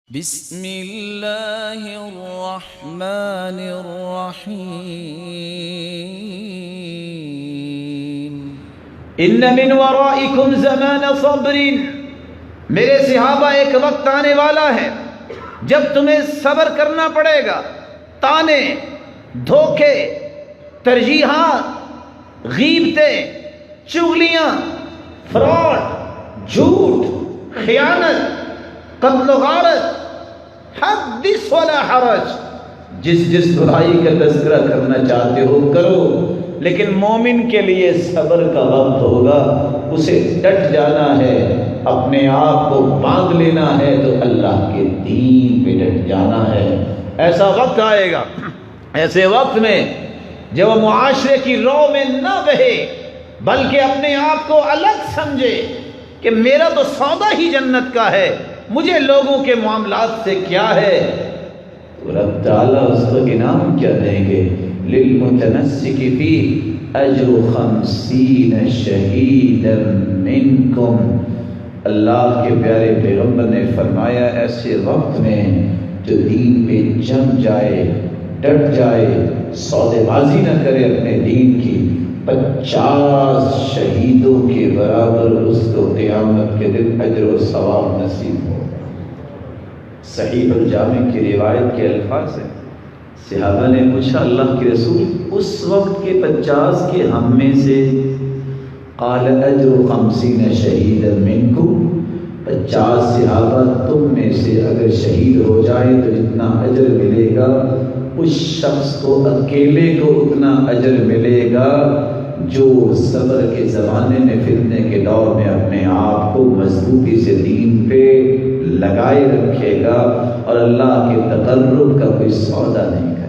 بسم اللہ الرحمن الرحیم ان من ورائکم زمان صبر، میرے صحابہ ایک وقت آنے والا ہے جب تمہیں صبر کرنا پڑے گا۔ تانے، دھوکے، ترجیحات، غیبتیں، چغلیاں، فراڈ، جھوٹ، خیانت، قتل و غارت، حدث ولا حرج، جس برائی کا تذکرہ کرنا چاہتے ہو کرو، لیکن مومن کے لیے صبر کا وقت ہوگا۔ اسے ڈٹ جانا ہے، اپنے آپ کو باندھ لینا ہے تو اللہ کے دین پہ ڈٹ جانا ہے۔ ایسا وقت آئے گا، ایسے وقت میں جب وہ معاشرے کی رو میں نہ بہے بلکہ اپنے آپ کو الگ سمجھے کہ میرا تو سودا ہی جنت کا ہے، مجھے لوگوں کے معاملات سے کیا ہے۔ تو رب تعالیٰ اس کو انعام کیا دیں گے؟ للمتنسک فی اجر 50 شہیدا منکم۔ اللہ کے پیارے پیغمبر نے فرمایا ایسے وقت میں جو دین پہ جم جائے، ڈٹ جائے، سودے بازی نہ کرے اپنے دین کی، 50 شہیدوں کے برابر اس کو قیامت کے دن اجر و ثواب نصیب ہو۔ صحیح الجامع کی روایت کے الفاظ ہیں، صحابہ نے پوچھا اللہ کے رسول اس وقت کے 50 کے ہم میں سے؟ قال اجر 50 شہیدا منکم، 50 صحابہ تم میں سے اگر شہید ہو جائے تو جتنا اجر ملے گا اس شخص کو اکیلے کو اتنا اجر ملے گا جو صبر کے زمانے میں فتنے کے دور میں اپنے آپ کو مضبوطی سے دین پہ لگائے رکھے گا اور اللہ کے تقرب کا کوئی سودا نہیں کرے۔